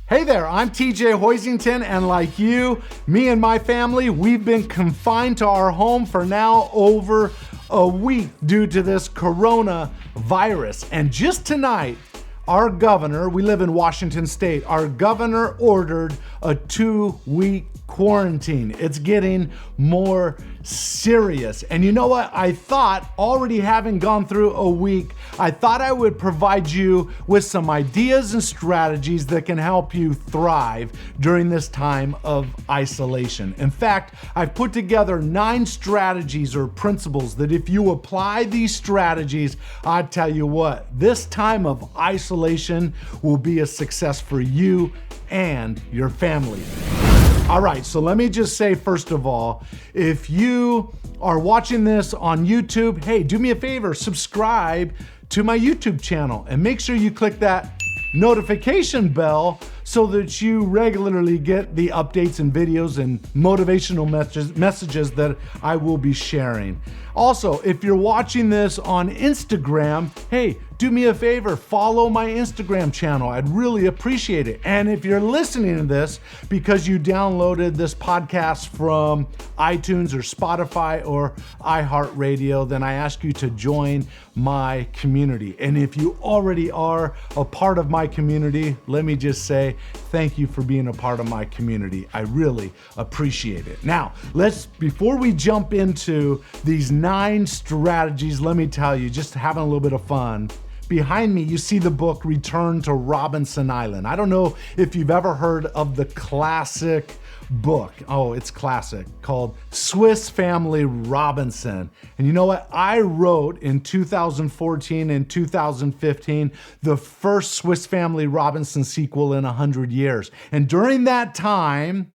Hey there, I'm TJ Hoisington, and like you, me and my family, we've been confined to our home for now over a week due to this coronavirus. And just tonight, our governor, we live in Washington State, our governor ordered a 2-week quarantine. It's getting more serious. And you know what? I thought, already having gone through a week, I thought I would provide you with some ideas and strategies that can help you thrive during this time of isolation. In fact, I've put together 9 strategies or principles that if you apply these strategies, I tell you what, this time of isolation will be a success for you and your family. All right, so let me just say, first of all, if you are watching this on YouTube, hey, do me a favor, subscribe to my YouTube channel and make sure you click that notification bell so that you regularly get the updates and videos and motivational messages that I will be sharing. Also, if you're watching this on Instagram, hey, do me a favor, follow my Instagram channel. I'd really appreciate it. And if you're listening to this because you downloaded this podcast from iTunes or Spotify or iHeartRadio, then I ask you to join my community. And if you already are a part of my community, let me just say thank you for being a part of my community. I really appreciate it. Now, before we jump into these 9 strategies, let me tell you, just having a little bit of fun. Behind me, you see the book Return to Robinson Island. I don't know if you've ever heard of the classic book. Oh, it's classic, called Swiss Family Robinson. And you know what? I wrote in 2014 and 2015 the first Swiss Family Robinson sequel in 100 years. And during that time,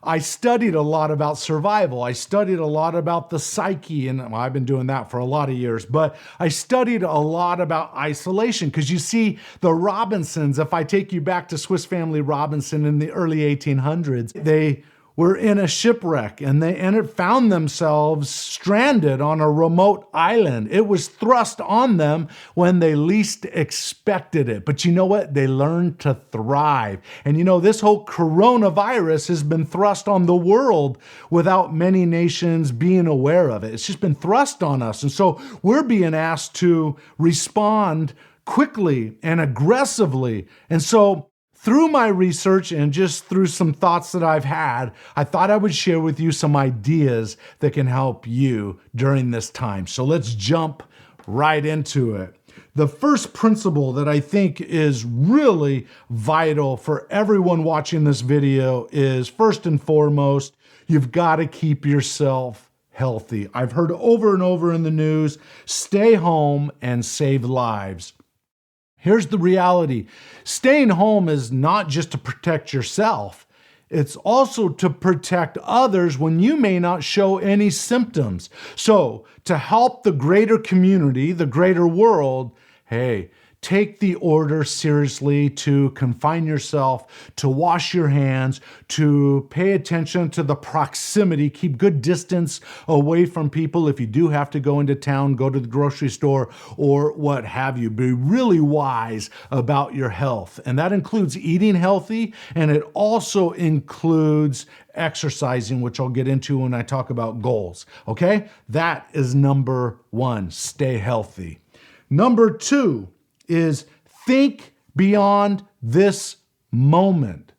I studied a lot about survival. I studied a lot about the psyche, and well, I've been doing that for a lot of years, but I studied a lot about isolation because you see, the Robinsons, if I take you back to Swiss Family Robinson in the early 1800s, they were in a shipwreck and they found themselves stranded on a remote island. It was thrust on them when they least expected it. But you know what? They learned to thrive. And you know, this whole coronavirus has been thrust on the world without many nations being aware of it. It's just been thrust on us. And so we're being asked to respond quickly and aggressively. And so through my research and just through some thoughts that I've had, I thought I would share with you some ideas that can help you during this time. So let's jump right into it. The first principle that I think is really vital for everyone watching this video is, first and foremost, you've got to keep yourself healthy. I've heard over and over in the news, stay home and save lives. Here's the reality. Staying home is not just to protect yourself. It's also to protect others when you may not show any symptoms. So, to help the greater community, the greater world, hey, take the order seriously to confine yourself, to wash your hands, to pay attention to the proximity, keep good distance away from people. If you do have to go into town, go to the grocery store or what have you. Be really wise about your health. And that includes eating healthy, and it also includes exercising, which I'll get into when I talk about goals. Okay? That is number 1, stay healthy. Number 2, is think beyond this moment.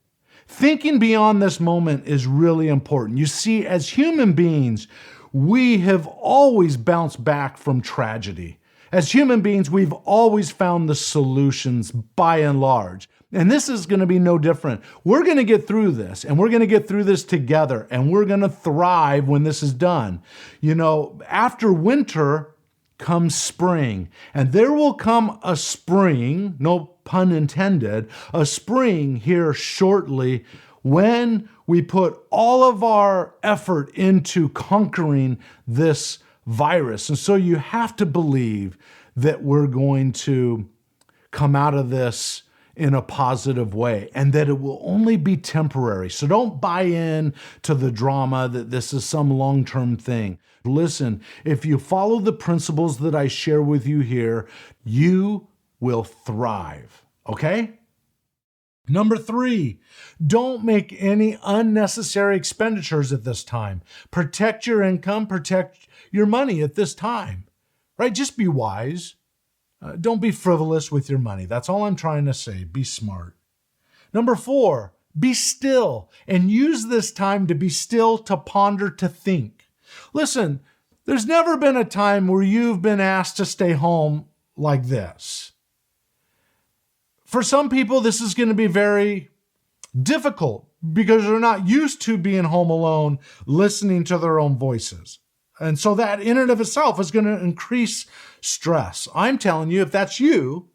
Thinking beyond this moment is really important. You see, as human beings, we have always bounced back from tragedy. As human beings, we've always found the solutions by and large. And this is going to be no different. We're going to get through this, and we're going to get through this together, and we're going to thrive when this is done. You know, after winter comes spring, and there will come a spring, no pun intended, a spring here shortly when we put all of our effort into conquering this virus. And so you have to believe that we're going to come out of this in a positive way and that it will only be temporary. So don't buy in to the drama that this is some long-term thing. Listen, if you follow the principles that I share with you here, you will thrive, okay? Number 3, don't make any unnecessary expenditures at this time. Protect your income, protect your money at this time, right? Just be wise. Don't be frivolous with your money. That's all I'm trying to say. Be smart. Number 4, be still and use this time to be still, to ponder, to think. Listen, there's never been a time where you've been asked to stay home like this. For some people, this is going to be very difficult because they're not used to being home alone, listening to their own voices. And so that in and of itself is going to increase stress. I'm telling you, if that's you,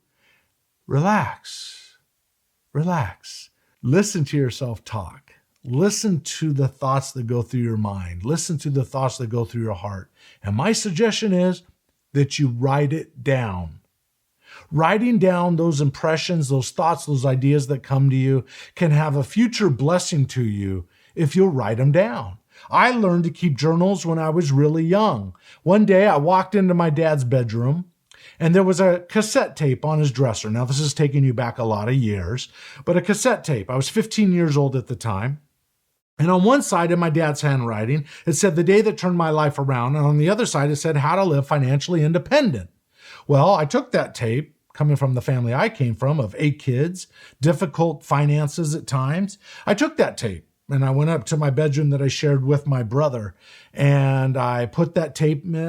relax. Listen to yourself talk. Listen to the thoughts that go through your mind. Listen to the thoughts that go through your heart. And my suggestion is that you write it down. Writing down those impressions, those thoughts, those ideas that come to you can have a future blessing to you if you'll write them down. I learned to keep journals when I was really young. One day I walked into my dad's bedroom and there was a cassette tape on his dresser. Now this is taking you back a lot of years, but a cassette tape. I was 15 years old at the time. And on one side in my dad's handwriting, it said the day that turned my life around. And on the other side, it said how to live financially independent. Well, I took that tape, coming from the family I came from of 8 kids, difficult finances at times. I took that tape and I went up to my bedroom that I shared with my brother and I put that tape in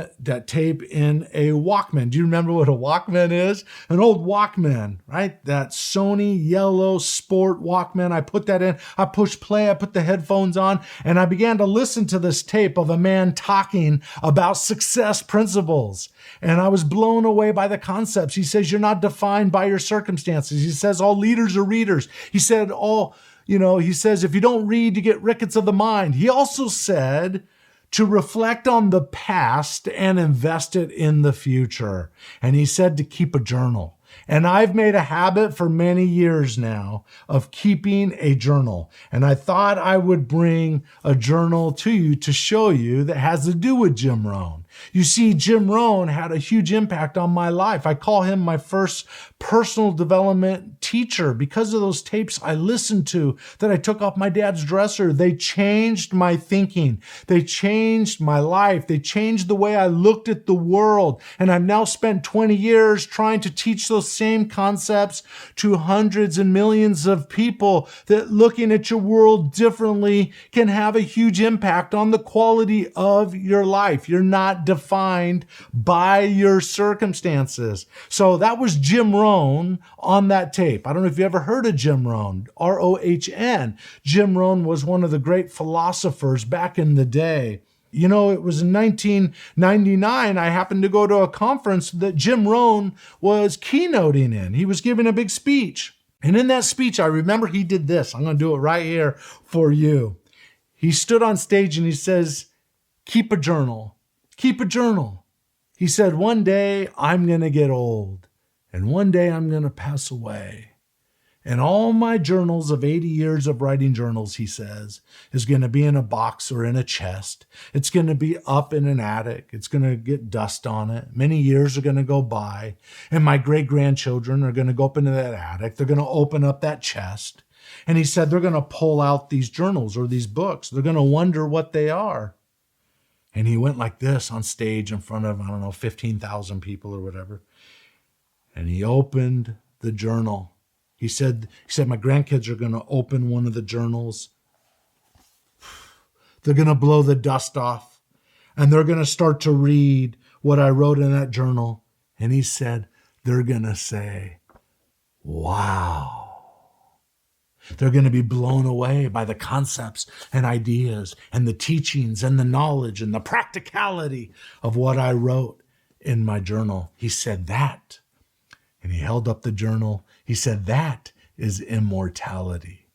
a Walkman. Do you remember what a Walkman is? An old Walkman, right? That Sony yellow sport Walkman. I put that in, I pushed play, I put the headphones on, and I began to listen to this tape of a man talking about success principles. And I was blown away by the concepts. He says, you're not defined by your circumstances. He says, all leaders are readers. He said, he says, if you don't read, you get rickets of the mind. He also said to reflect on the past and invest it in the future. And he said to keep a journal. And I've made a habit for many years now of keeping a journal. And I thought I would bring a journal to you to show you that has to do with Jim Rohn. You see, Jim Rohn had a huge impact on my life. I call him my first personal development teacher because of those tapes I listened to that I took off my dad's dresser. They changed my thinking. They changed my life. They changed the way I looked at the world. And I've now spent 20 years trying to teach those same concepts to hundreds and millions of people, that looking at your world differently can have a huge impact on the quality of your life. You're not defined by your circumstances. So that was Jim Rohn on that tape. I don't know if you ever heard of Jim Rohn, R-O-H-N. Jim Rohn was one of the great philosophers back in the day. You know, it was in 1999, I happened to go to a conference that Jim Rohn was keynoting in. He was giving a big speech. And in that speech, I remember he did this. I'm going to do it right here for you. He stood on stage and he says, keep a journal. Keep a journal. He said, one day I'm going to get old and one day I'm going to pass away. And all my journals of 80 years of writing journals, he says, is going to be in a box or in a chest. It's going to be up in an attic. It's going to get dust on it. Many years are going to go by. And my great-grandchildren are going to go up into that attic. They're going to open up that chest. And he said they're going to pull out these journals or these books. They're going to wonder what they are. And he went like this on stage in front of, 15,000 people or whatever. And he opened the journal. He said, my grandkids are going to open one of the journals. They're going to blow the dust off. And they're going to start to read what I wrote in that journal. And he said, they're going to say, wow. They're going to be blown away by the concepts and ideas and the teachings and the knowledge and the practicality of what I wrote in my journal. He said that. And he held up the journal. He said, that is immortality.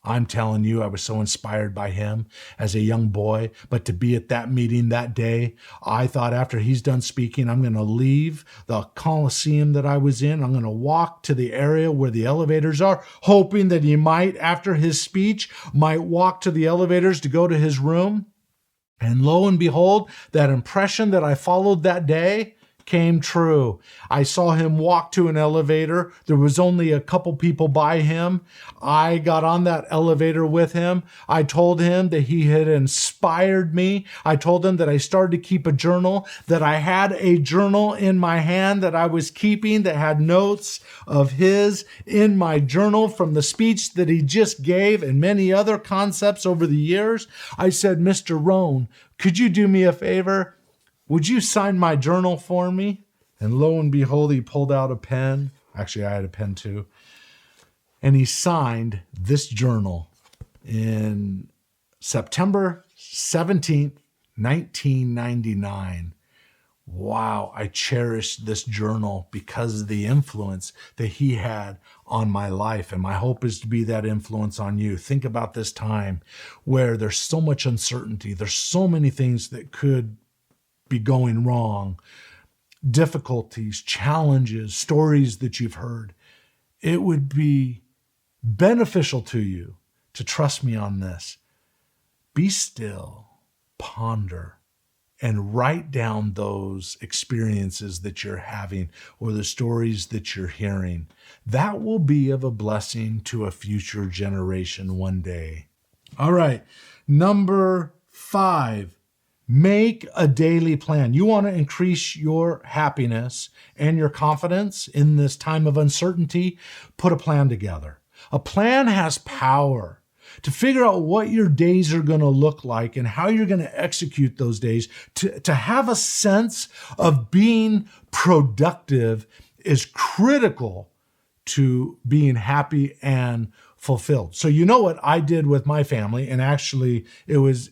I'm telling you, I was so inspired by him as a young boy. But to be at that meeting that day, I thought after he's done speaking, I'm going to leave the Coliseum that I was in. I'm going to walk to the area where the elevators are, hoping that he might, after his speech, might walk to the elevators to go to his room. And lo and behold, that impression that I followed that day, came true. I saw him walk to an elevator. There was only a couple people by him. I got on that elevator with him. I told him that he had inspired me. I told him that I started to keep a journal, that I had a journal in my hand that I was keeping that had notes of his in my journal from the speech that he just gave and many other concepts over the years. I said, Mr. Rohn, could you do me a favor? Would you sign my journal for me? And lo and behold, he pulled out a pen. Actually, I had a pen too. And he signed this journal in September 17th, 1999. Wow, I cherish this journal because of the influence that he had on my life. And my hope is to be that influence on you. Think about this time where there's so much uncertainty. There's so many things that could be going wrong, difficulties, challenges, stories that you've heard. It would be beneficial to you to trust me on this. Be still, ponder, and write down those experiences that you're having or the stories that you're hearing. That will be of a blessing to a future generation one day. All right, number 5. Make a daily plan. You want to increase your happiness and your confidence in this time of uncertainty? Put a plan together. A plan has power to figure out what your days are going to look like and how you're going to execute those days. To have a sense of being productive is critical to being happy and fulfilled. So you know what I did with my family, and actually it was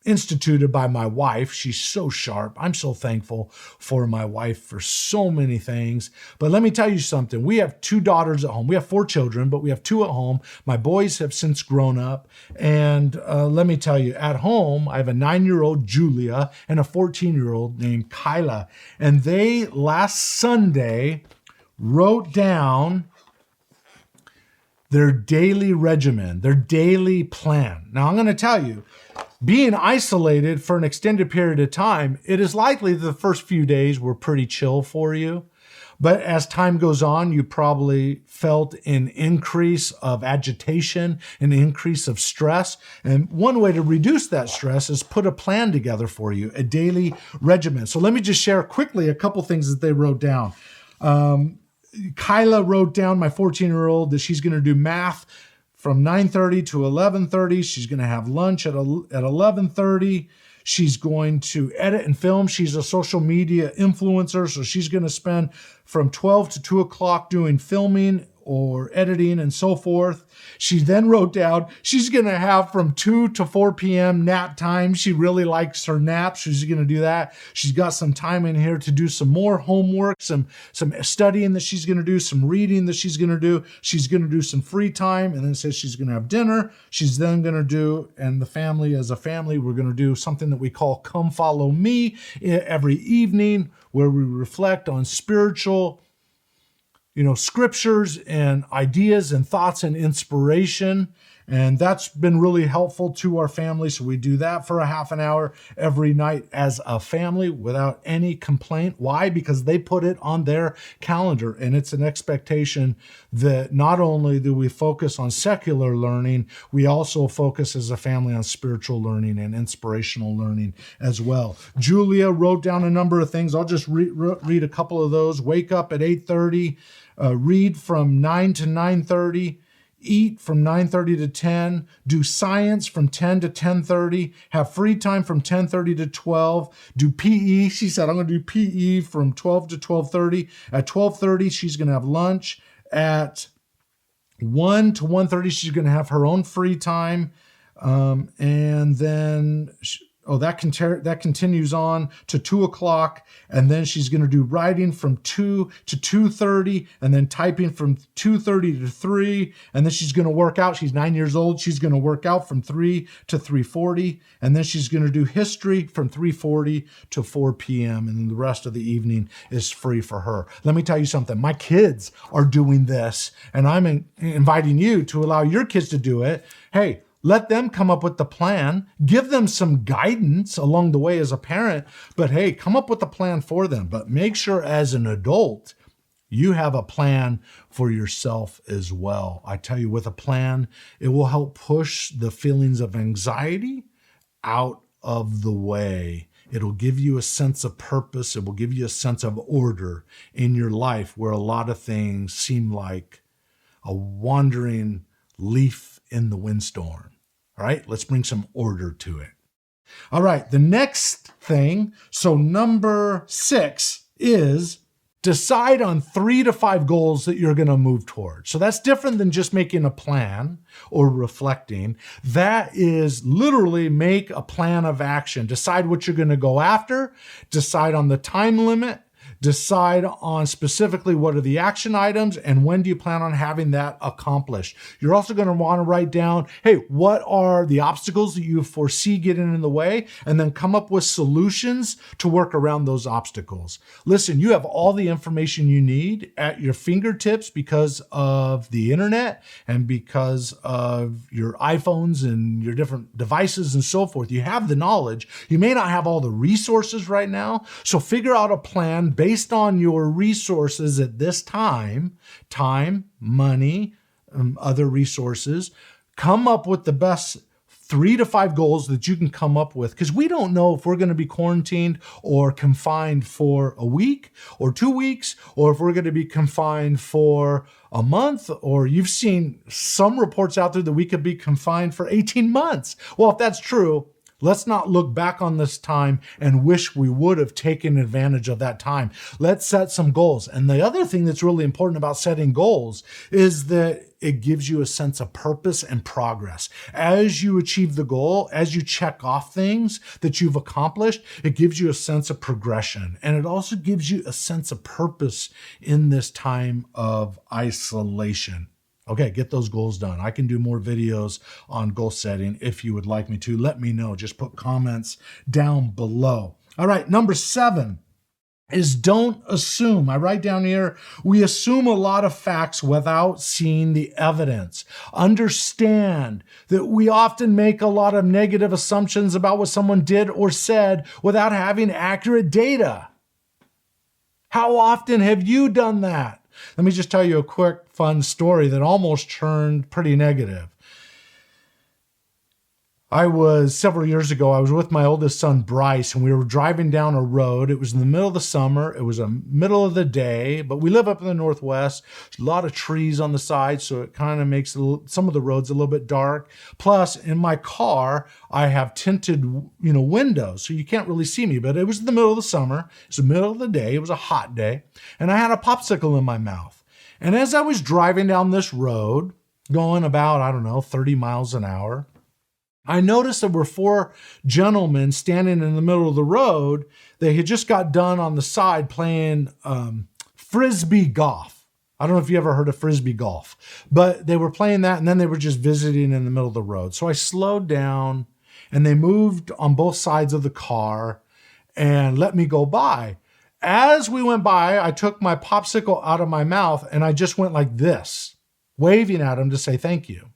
instituted by my wife. She's so sharp. I'm so thankful for my wife for so many things. But let me tell you something. We have 2 daughters at home. We have 4 children, but we have 2 at home. My boys have since grown up. And let me tell you, at home, I have a 9-year-old Julia and a 14-year-old named Kyla. And they last Sunday wrote down their daily regimen, their daily plan. Now, I'm going to tell you, being isolated for an extended period of time, it is likely that the first few days were pretty chill for you. But as time goes on, you probably felt an increase of agitation, an increase of stress. And one way to reduce that stress is put a plan together for you, a daily regimen. So let me just share quickly a couple things that they wrote down. Kyla wrote down, my 14-year-old, that she's going to do math from 9:30 to 11:30. She's going to have lunch at 11:30. She's going to edit and film. She's a social media influencer, so she's going to spend from 12 to 2 o'clock doing filming or editing and so forth. She then wrote down she's going to have from 2 to 4 p.m. nap time. She really likes her naps. She's going to do that. She's got some time in here to do some more homework, some studying that she's going to do, some reading that she's going to do. She's going to do some free time, and then says she's going to have dinner. She's then going to do, and the family as a family, we're going to do something that we call Come Follow Me every evening, where we reflect on spiritual scriptures and ideas and thoughts and inspiration. And that's been really helpful to our family. So we do that for a half an hour every night as a family without any complaint. Why? Because they put it on their calendar. And it's an expectation that not only do we focus on secular learning, we also focus as a family on spiritual learning and inspirational learning as well. Julia wrote down a number of things. I'll just read a couple of those. Wake up at 8:30. Read from 9 to 9:30, eat from 9:30 to 10, do science from 10 to 10:30, have free time from 10:30 to 12, do PE. She said, I'm going to do PE from 12 to 12:30. At 12:30, she's going to have lunch. At 1 to 1:30, she's going to have her own free time. And then that continues on to 2 o'clock, and then she's going to do writing from 2 to 2:30, and then typing from 2:30 to 3, and then she's going to work out. She's 9 years old. She's going to work out from 3 to 3:40, and then she's going to do history from 3:40 to 4 p.m., and then the rest of the evening is free for her. Let me tell you something. My kids are doing this, and I'm inviting you to allow your kids to do it. Hey, Let them come up with the plan. Give them some guidance along the way as a parent, but hey, come up with a plan for them. But make sure as an adult, you have a plan for yourself as well. I tell you, with a plan, it will help push the feelings of anxiety out of the way. It'll give you a sense of purpose. It will give you a sense of order in your life where a lot of things seem like a wandering leaf in the windstorm. All right, let's bring some order to it. All right, the next thing, so number 6 is decide on 3 to 5 goals that you're going to move towards. So that's different than just making a plan or reflecting. That is literally make a plan of action. Decide what you're going to go after. Decide on the time limit. Decide on specifically what are the action items and when do you plan on having that accomplished. You're also going to want to write down, hey, what are the obstacles that you foresee getting in the way? And then come up with solutions to work around those obstacles. Listen, you have all the information you need at your fingertips because of the internet and because of your iPhones and your different devices and so forth. You have the knowledge. You may not have all the resources right now. So figure out a plan based on your resources at this time, money, other resources. Come up with the best 3 to 5 goals that you can come up with, because we don't know if we're going to be quarantined or confined for a week or 2 weeks, or if we're going to be confined for a month, or you've seen some reports out there that we could be confined for 18 months. Well, if that's true, let's not look back on this time and wish we would have taken advantage of that time. Let's set some goals. And the other thing that's really important about setting goals is that it gives you a sense of purpose and progress. As you achieve the goal, as you check off things that you've accomplished, it gives you a sense of progression. And it also gives you a sense of purpose in this time of isolation. Okay, get those goals done. I can do more videos on goal setting if you would like me to. Let me know. Just put comments down below. All right, number 7 is don't assume. I write down here, we assume a lot of facts without seeing the evidence. Understand that we often make a lot of negative assumptions about what someone did or said without having accurate data. How often have you done that? Let me just tell you a quick, fun story that almost turned pretty negative. Several years ago, I was with my oldest son, Bryce, and we were driving down a road. It was in the middle of the summer. It was a middle of the day, but we live up in the Northwest. There's a lot of trees on the side, so it kind of makes some of the roads a little bit dark. Plus, in my car, I have tinted, windows, so you can't really see me, but it was in the middle of the summer. It was the middle of the day. It was a hot day, and I had a popsicle in my mouth. And as I was driving down this road, going about, 30 miles an hour, I noticed there were 4 gentlemen standing in the middle of the road. They had just got done on the side playing Frisbee golf. I don't know if you ever heard of Frisbee golf, but they were playing that and then they were just visiting in the middle of the road. So I slowed down and they moved on both sides of the car and let me go by. As we went by, I took my popsicle out of my mouth and I just went like this, waving at them to say thank you.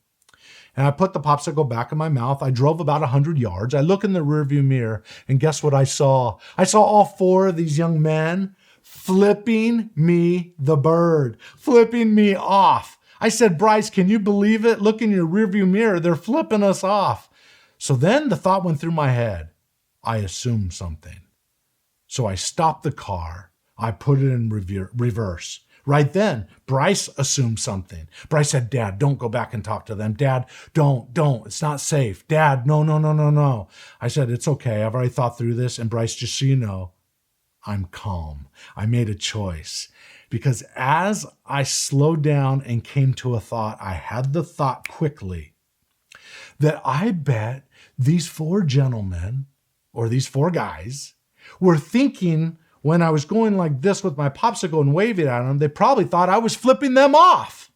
And I put the popsicle back in my mouth. I drove about 100 yards. I look in the rearview mirror, and guess what I saw? I saw all 4 of these young men flipping me the bird, flipping me off. I said, Bryce, can you believe it? Look in your rearview mirror. They're flipping us off. So then the thought went through my head. I assumed something. So I stopped the car. I put it in reverse. Right then, Bryce assumed something. Bryce said, Dad, don't go back and talk to them. Dad, don't. It's not safe. Dad, no. I said, it's okay. I've already thought through this. And Bryce, just so you know, I'm calm. I made a choice. Because as I slowed down and came to a thought, I had the thought quickly that I bet these 4 gentlemen, or these 4 guys, were thinking when I was going like this with my popsicle and waving at them, they probably thought I was flipping them off.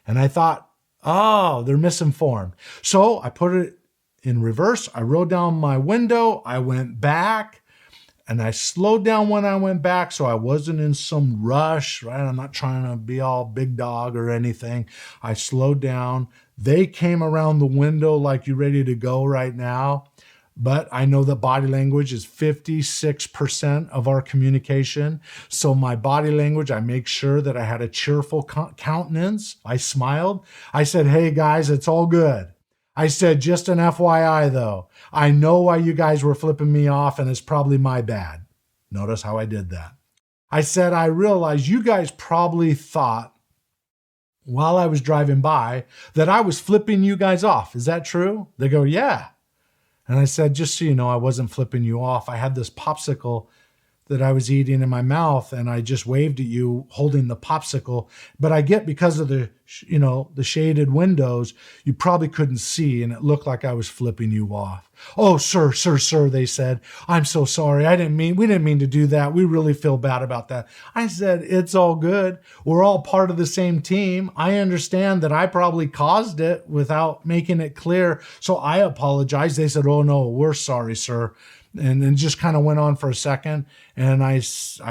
And I thought, oh, they're misinformed. So I put it in reverse. I rolled down my window. I went back. And I slowed down when I went back, so I wasn't in some rush, right? I'm not trying to be all big dog or anything. I slowed down. They came around the window like you ready to go right now. But I know that body language is 56% of our communication. So my body language, I make sure that I had a cheerful countenance. I smiled. I said, hey guys, it's all good. I said, just an FYI though, I know why you guys were flipping me off and it's probably my bad. Notice how I did that. I said, I realize you guys probably thought while I was driving by that I was flipping you guys off. Is that true? They go, yeah. And I said, just so you know, I wasn't flipping you off. I had this popsicle that I was eating in my mouth and I just waved at you holding the popsicle. But I get because of the shaded windows, you probably couldn't see and it looked like I was flipping you off. Oh, sir, they said, I'm so sorry. We didn't mean to do that. We really feel bad about that. I said, it's all good. We're all part of the same team. I understand that I probably caused it without making it clear. So I apologize. They said, oh no, we're sorry, sir. And then just kind of went on for a second. And I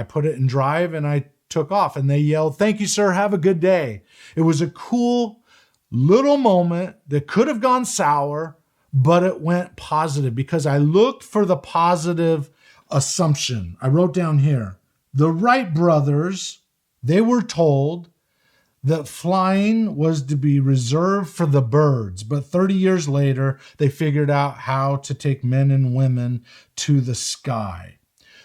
put it in drive and I took off and they yelled, thank you, sir. Have a good day. It was a cool little moment that could have gone sour, but it went positive because I looked for the positive assumption. I wrote down here, the Wright brothers, they were told that flying was to be reserved for the birds. But 30 years later, they figured out how to take men and women to the sky.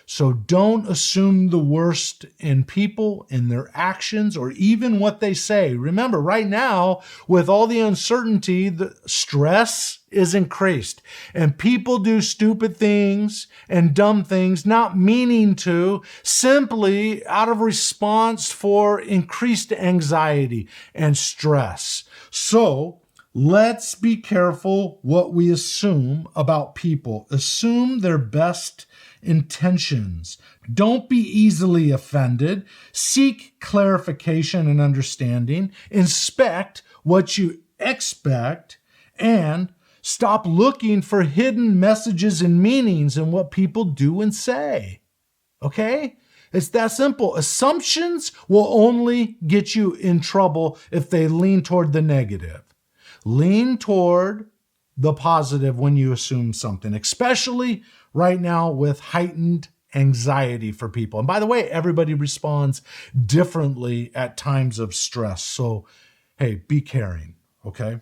So don't assume the worst in people, in their actions, or even what they say. Remember, right now, with all the uncertainty, the stress is increased. And people do stupid things and dumb things, not meaning to, simply out of response for increased anxiety and stress. So let's be careful what we assume about people. Assume their best intentions. Don't be easily offended. Seek clarification and understanding. Inspect what you expect and stop looking for hidden messages and meanings in what people do and say. Okay? It's that simple. Assumptions will only get you in trouble if they lean toward the negative. Lean toward the positive when you assume something, especially right now with heightened anxiety for people. And by the way, everybody responds differently at times of stress. So, hey, be caring, okay?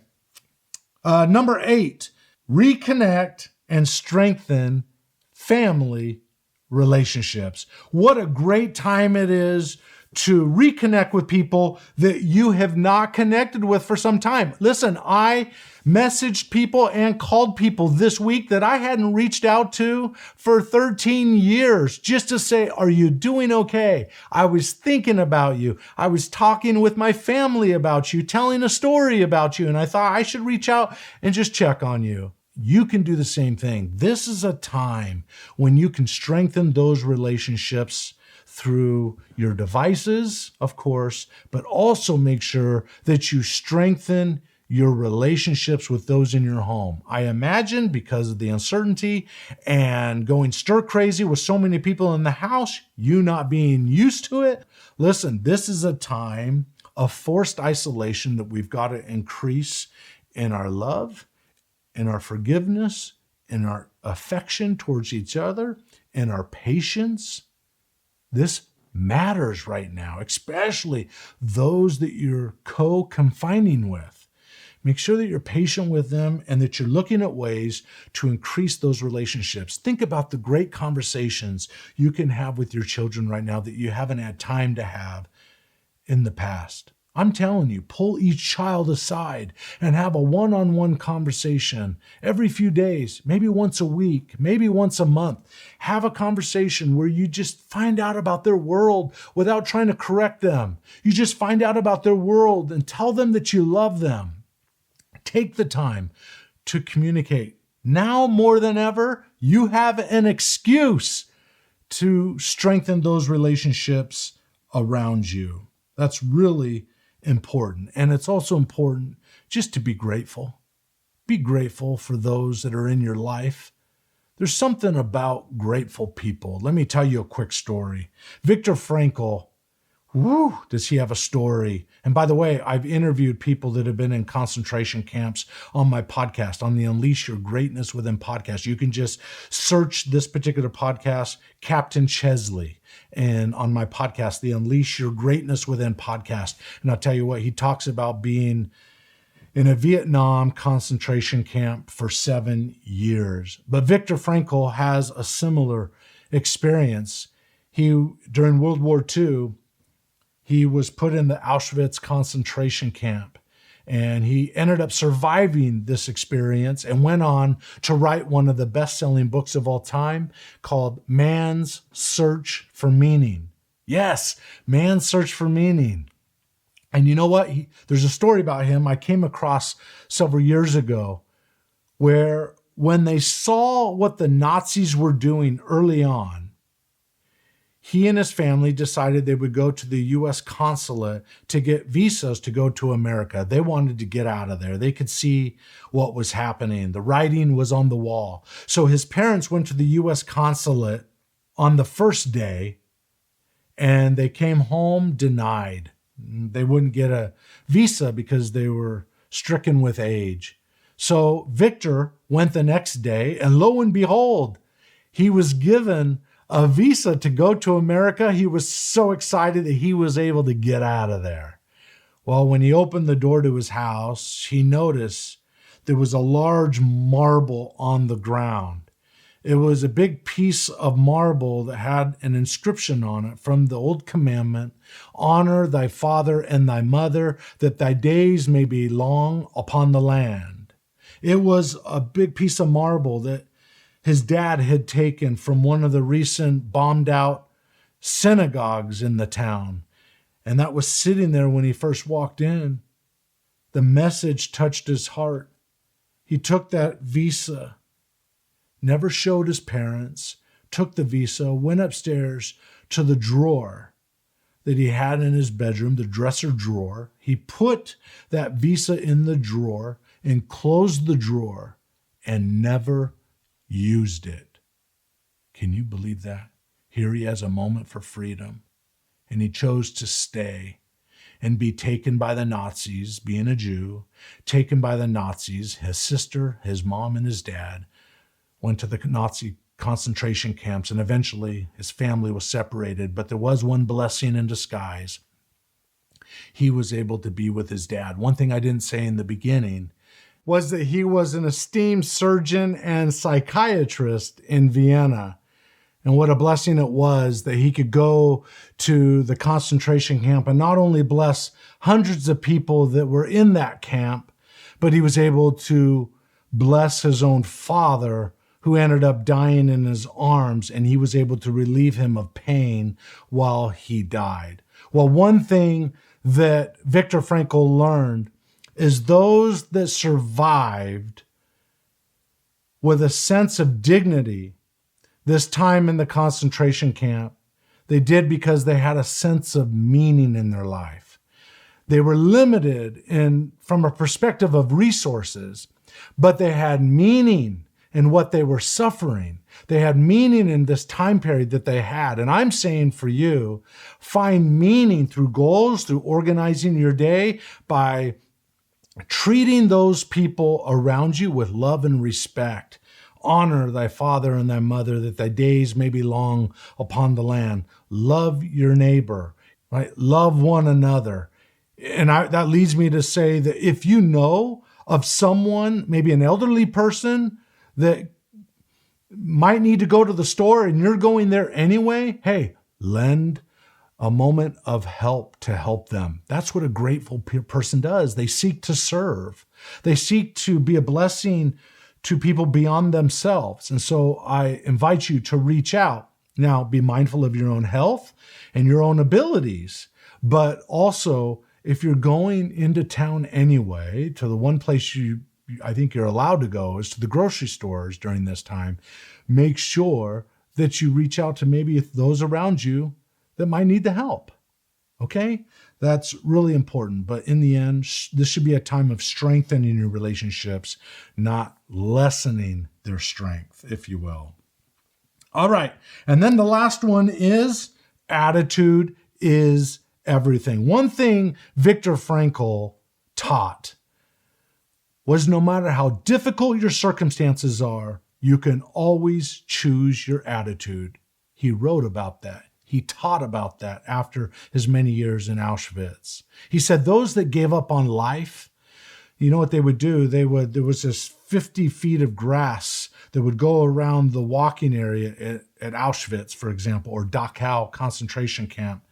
Number 8, reconnect and strengthen family relationships. What a great time it is to reconnect with people that you have not connected with for some time. Listen, I messaged people and called people this week that I hadn't reached out to for 13 years just to say, are you doing okay? I was thinking about you. I was talking with my family about you, telling a story about you, and I thought I should reach out and just check on you. You can do the same thing. This is a time when you can strengthen those relationships through your devices, of course, but also make sure that you strengthen your relationships with those in your home. I imagine because of the uncertainty and going stir crazy with so many people in the house, you not being used to it. Listen, this is a time of forced isolation that we've got to increase in our love, in our forgiveness, in our affection towards each other, in our patience. This matters right now, especially those that you're co-confining with. Make sure that you're patient with them and that you're looking at ways to increase those relationships. Think about the great conversations you can have with your children right now that you haven't had time to have in the past. I'm telling you, pull each child aside and have a one-on-one conversation every few days, maybe once a week, maybe once a month. Have a conversation where you just find out about their world without trying to correct them. You just find out about their world and tell them that you love them. Take the time to communicate. Now more than ever, you have an excuse to strengthen those relationships around you. That's really important. And it's also important just to be grateful. Be grateful for those that are in your life, There's something about grateful people. Let me tell you a quick story. Viktor Frankl, does he have a story? And by the way, I've interviewed people that have been in concentration camps on my podcast, on the Unleash Your Greatness Within podcast. You can just search this particular podcast, Captain Chesley, and on my podcast, the Unleash Your Greatness Within podcast. And I'll tell you what, he talks about being in a Vietnam concentration camp for 7 years. But Viktor Frankl has a similar experience. During World War II, he was put in the Auschwitz concentration camp, and he ended up surviving this experience and went on to write one of the best-selling books of all time called Man's Search for Meaning. Yes, Man's Search for Meaning. And you know what? There's a story about him I came across several years ago where when they saw what the Nazis were doing early on, he and his family decided they would go to the U.S. consulate to get visas to go to America. They wanted to get out of there. They could see what was happening. The writing was on the wall. So his parents went to the U.S. consulate on the first day, and they came home denied. They wouldn't get a visa because they were stricken with age. So Viktor went the next day, and lo and behold, he was given a visa to go to America. He was so excited that he was able to get out of there. Well, when he opened the door to his house, he noticed there was a large marble on the ground. It was a big piece of marble that had an inscription on it from the old commandment, honor thy father and thy mother, that thy days may be long upon the land. It was a big piece of marble that his dad had taken from one of the recent bombed out synagogues in the town. And that was sitting there when he first walked in. The message touched his heart. He took that visa, never showed his parents, took the visa, went upstairs to the drawer that he had in his bedroom, the dresser drawer. He put that visa in the drawer and closed the drawer and never used it. Can you believe that? Here he has a moment for freedom, and he chose to stay and be taken by the Nazis, being a Jew, taken by the Nazis. His sister, his mom, and his dad went to the Nazi concentration camps, and eventually his family was separated, but there was one blessing in disguise. He was able to be with his dad. One thing I didn't say in the beginning was that he was an esteemed surgeon and psychiatrist in Vienna. And what a blessing it was that he could go to the concentration camp and not only bless hundreds of people that were in that camp, but he was able to bless his own father, who ended up dying in his arms, and he was able to relieve him of pain while he died. Well, one thing that Viktor Frankl learned is those that survived with a sense of dignity this time in the concentration camp, they did because they had a sense of meaning in their life. They were limited from a perspective of resources, but they had meaning in what they were suffering. They had meaning in this time period that they had. And I'm saying for you, find meaning through goals, through organizing your day, by treating those people around you with love and respect. Honor thy father and thy mother, that thy days may be long upon the land. Love your neighbor, right? Love one another. And that leads me to say that if you know of someone, maybe an elderly person that might need to go to the store and you're going there anyway, hey, lend a moment of help to help them. That's what a grateful person does. They seek to serve. They seek to be a blessing to people beyond themselves. And so I invite you to reach out. Now, be mindful of your own health and your own abilities, but also if you're going into town anyway, to the one place I think you're allowed to go is to the grocery stores during this time, make sure that you reach out to maybe those around you that might need the help. Okay? That's really important. But in the end, this should be a time of strengthening your relationships, not lessening their strength, if you will. All right. And then the last one is attitude is everything. One thing Viktor Frankl taught was no matter how difficult your circumstances are, you can always choose your attitude. He wrote about that. He taught about that after his many years in Auschwitz. He said those that gave up on life, you know what they would do? There was this 50 feet of grass that would go around the walking area at Auschwitz, for example, or Dachau concentration camp.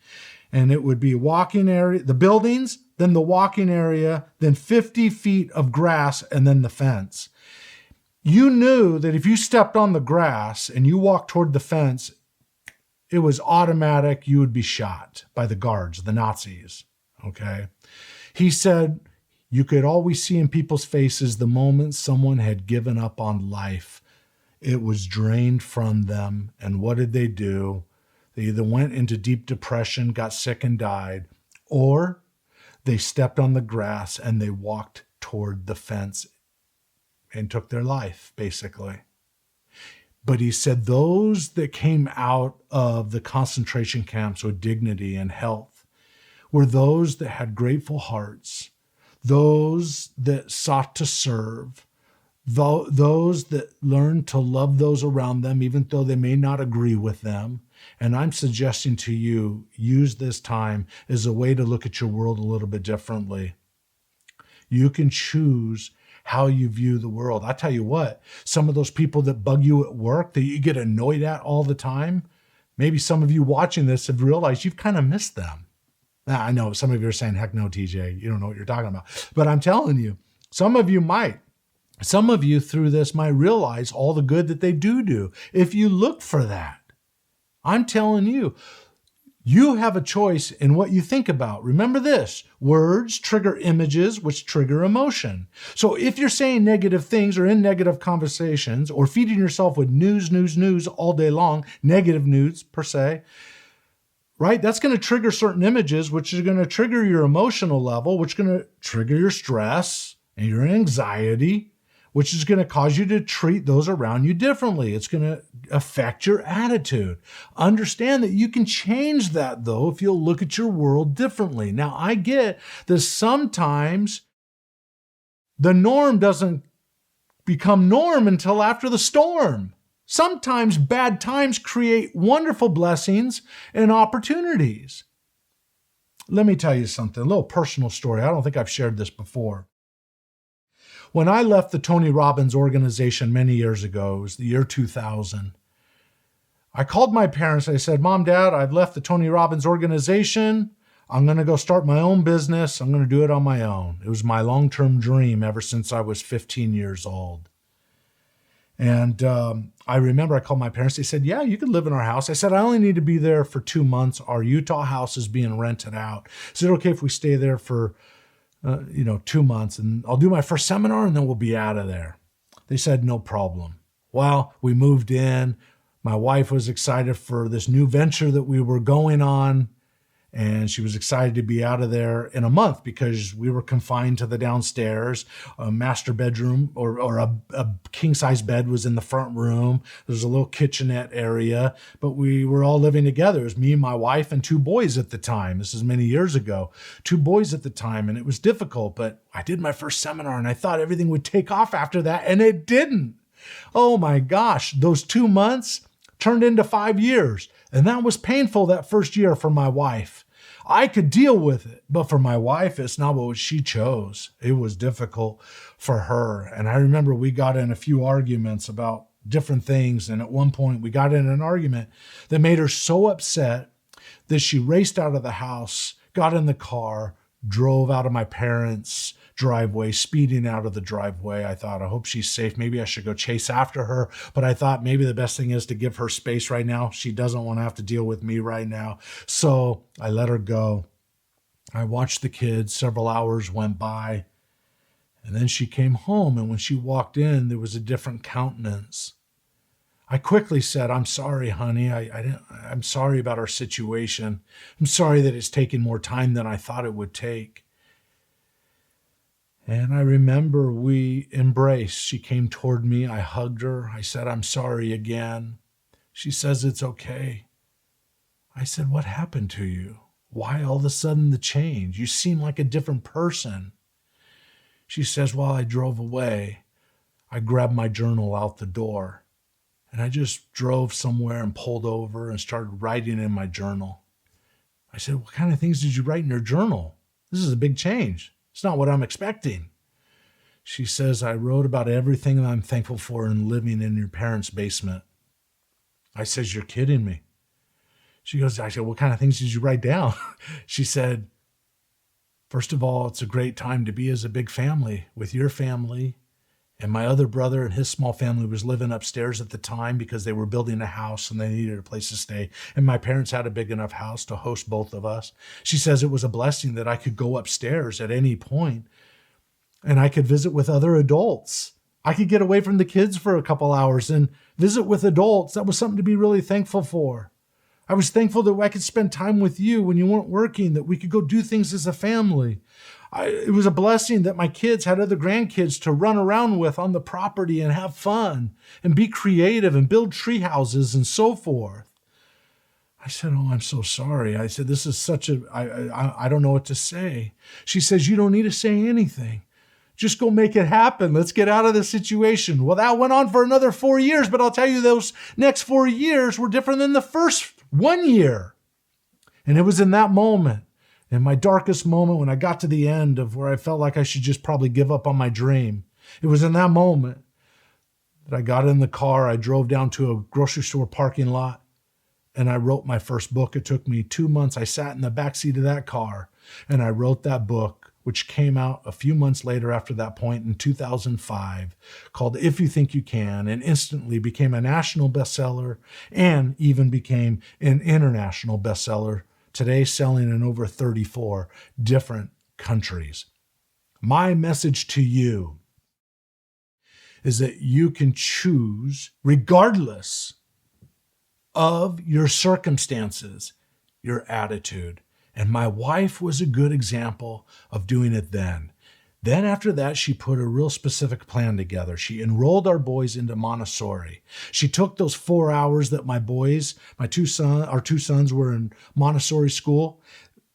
And it would be walking area, the buildings, then the walking area, then 50 feet of grass, and then the fence. You knew that if you stepped on the grass and you walked toward the fence, it was automatic. You would be shot by the guards, the Nazis. Okay. He said you could always see in people's faces the moment someone had given up on life. It was drained from them. And what did they do? They either went into deep depression, got sick and died, or they stepped on the grass and they walked toward the fence and took their life, basically. But he said those that came out of the concentration camps with dignity and health were those that had grateful hearts, those that sought to serve, those that learned to love those around them, even though they may not agree with them. And I'm suggesting to you, use this time as a way to look at your world a little bit differently. You can choose how you view the world. I tell you what, some of those people that bug you at work that you get annoyed at all the time, maybe some of you watching this have realized you've kind of missed them. Now, I know some of you are saying, heck no, TJ, you don't know what you're talking about. But I'm telling you, some of you might. Some of you through this might realize all the good that they do if you look for that. I'm telling you, you have a choice in what you think about. Remember this, words trigger images, which trigger emotion. So if you're saying negative things or in negative conversations or feeding yourself with news all day long, negative news per se, right? That's going to trigger certain images, which is going to trigger your emotional level, which is going to trigger your stress and your anxiety, which is going to cause you to treat those around you differently. It's going to affect your attitude. Understand that you can change that, though, if you'll look at your world differently. Now, I get that sometimes the norm doesn't become norm until after the storm. Sometimes bad times create wonderful blessings and opportunities. Let me tell you something, a little personal story. I don't think I've shared this before. When I left the Tony Robbins organization many years ago, it was the year 2000, I called my parents. I said, Mom, Dad, I've left the Tony Robbins organization. I'm going to go start my own business. I'm going to do it on my own. It was my long-term dream ever since I was 15 years old. And I remember I called my parents. They said, yeah, you can live in our house. I said, I only need to be there for 2 months. Our Utah house is being rented out. Is it okay if we stay there for 2 months, and I'll do my first seminar and then we'll be out of there? They said, no problem. Well, we moved in. My wife was excited for this new venture that we were going on, and she was excited to be out of there in a month because we were confined to the downstairs. A master bedroom or a king-size bed was in the front room. There's a little kitchenette area, but we were all living together. It was me, my wife, and 2 boys at the time. This is many years ago. 2 boys at the time, and it was difficult, but I did my first seminar, and I thought everything would take off after that, and it didn't. Oh my gosh, those 2 months turned into 5 years, and that was painful that first year for my wife. I could deal with it, but for my wife, it's not what she chose. It was difficult for her. And I remember we got in a few arguments about different things. And at one point we got in an argument that made her so upset that she raced out of the house, got in the car, drove out of my parents' driveway, speeding out of the driveway. I thought, I hope she's safe. Maybe I should go chase after her. But I thought maybe the best thing is to give her space right now. She doesn't want to have to deal with me right now. So I let her go. I watched the kids. Several hours went by. And then she came home. And when she walked in, there was a different countenance. I quickly said, I'm sorry, honey. I'm sorry about our situation. I'm sorry that it's taken more time than I thought it would take. And I remember we embraced. She came toward me. I hugged her. I said, I'm sorry again. She says, it's okay. I said, what happened to you? Why all of a sudden the change? You seem like a different person. She says, while I drove away, I grabbed my journal out the door. And I just drove somewhere and pulled over and started writing in my journal. I said, what kind of things did you write in your journal? This is a big change. It's not what I'm expecting. She says, I wrote about everything I'm thankful for in living in your parents' basement. I says, you're kidding me. I said, what kind of things did you write down? She said, first of all, it's a great time to be as a big family with your family. And my other brother and his small family was living upstairs at the time because they were building a house and they needed a place to stay. And my parents had a big enough house to host both of us. She says it was a blessing that I could go upstairs at any point and I could visit with other adults. I could get away from the kids for a couple hours and visit with adults. That was something to be really thankful for. I was thankful that I could spend time with you when you weren't working, that we could go do things as a family. It was a blessing that my kids had other grandkids to run around with on the property and have fun and be creative and build tree houses and so forth. I said, oh, I'm so sorry. I said, this is I don't know what to say. She says, you don't need to say anything. Just go make it happen. Let's get out of this situation. Well, that went on for another 4 years, but I'll tell you, those next 4 years were different than the first 1 year. And it was in that moment, in my darkest moment, when I got to the end of where I felt like I should just probably give up on my dream. It was in that moment that I got in the car. I drove down to a grocery store parking lot and I wrote my first book. It took me 2 months. I sat in the backseat of that car and I wrote that book, which came out a few months later after that point in 2005, called If You Think You Can, and instantly became a national bestseller and even became an international bestseller, today selling in over 34 different countries. My message to you is that you can choose, regardless of your circumstances, your attitude. And my wife was a good example of doing it then. Then after that, she put a real specific plan together. She enrolled our boys into Montessori. She took those 4 hours that our two sons were in Montessori school.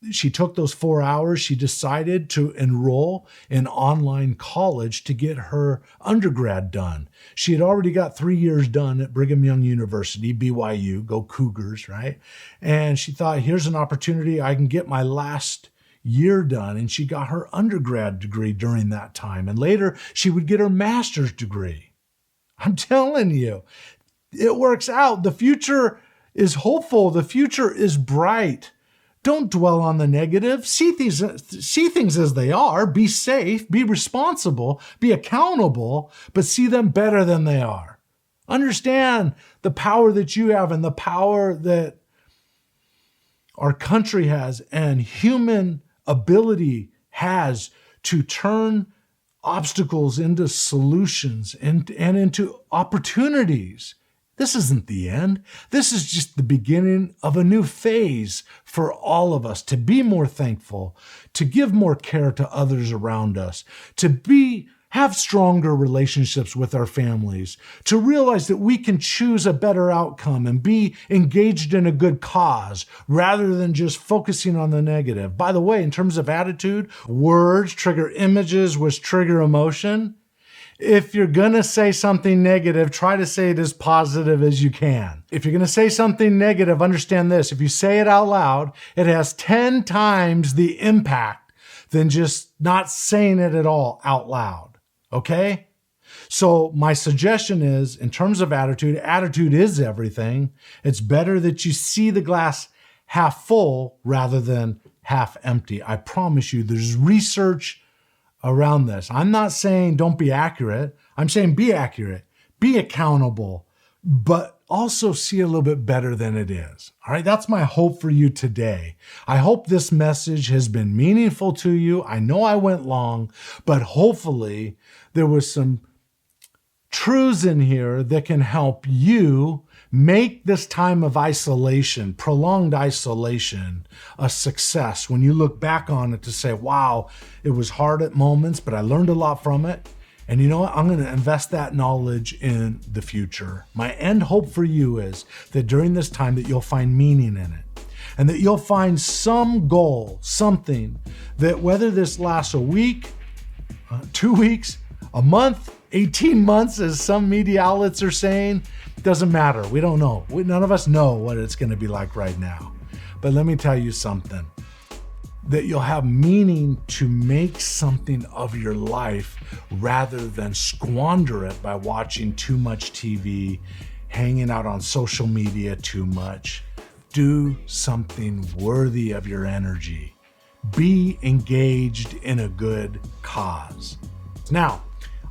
She took those 4 hours. She decided to enroll in online college to get her undergrad done. She had already got 3 years done at Brigham Young University, BYU, go Cougars, right? And she thought, here's an opportunity. I can get my last year done. And she got her undergrad degree during that time. And later, she would get her master's degree. I'm telling you, it works out. The future is hopeful. The future is bright. Don't dwell on the negative. See things as they are. Be safe, be responsible, be accountable, but see them better than they are. Understand the power that you have and the power that our country has and human ability has to turn obstacles into solutions and into opportunities. This isn't the end. This is just the beginning of a new phase for all of us to be more thankful, to give more care to others around us, to have stronger relationships with our families, to realize that we can choose a better outcome and be engaged in a good cause rather than just focusing on the negative. By the way, in terms of attitude, words trigger images, which trigger emotion. If you're going to say something negative, try to say it as positive as you can. If you're going to say something negative, understand this. If you say it out loud, it has 10 times the impact than just not saying it at all out loud. Okay? So my suggestion is, in terms of attitude is everything. It's better that you see the glass half full rather than half empty. I promise you, there's research around this. I'm not saying don't be accurate. I'm saying be accurate, be accountable, but also see a little bit better than it is. All right, that's my hope for you today. I hope this message has been meaningful to you. I know I went long, but hopefully there was some truths in here that can help you make this time of isolation, prolonged isolation, a success. When you look back on it to say, wow, it was hard at moments, but I learned a lot from it. And you know what? I'm going to invest that knowledge in the future. My end hope for you is that during this time that you'll find meaning in it and that you'll find some goal, something that whether this lasts a week, 2 weeks, a month, 18 months, as some media outlets are saying, doesn't matter. We don't know. None of us know what it's going to be like right now. But let me tell you something, that you'll have meaning to make something of your life rather than squander it by watching too much TV, hanging out on social media too much. Do something worthy of your energy. Be engaged in a good cause. Now,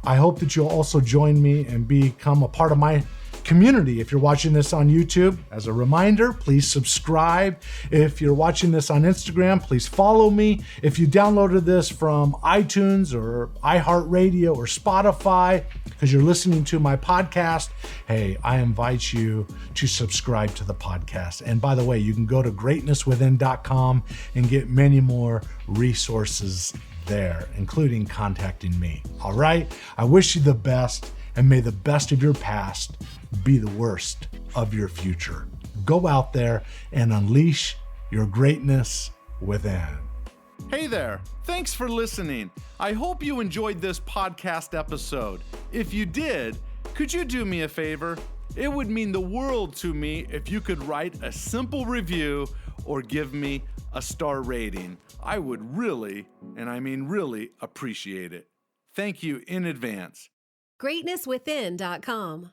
I hope that you'll also join me and become a part of my community. If you're watching this on YouTube, as a reminder, please subscribe. If you're watching this on Instagram, please follow me. If you downloaded this from iTunes or iHeartRadio or Spotify because you're listening to my podcast, hey, I invite you to subscribe to the podcast. And by the way, you can go to greatnesswithin.com and get many more resources there, including contacting me. All right? I wish you the best, and may the best of your past be the worst of your future. Go out there and unleash your greatness within. Hey there. Thanks for listening. I hope you enjoyed this podcast episode. If you did, could you do me a favor? It would mean the world to me if you could write a simple review or give me a star rating. I would really, and I mean really, appreciate it. Thank you in advance. GreatnessWithin.com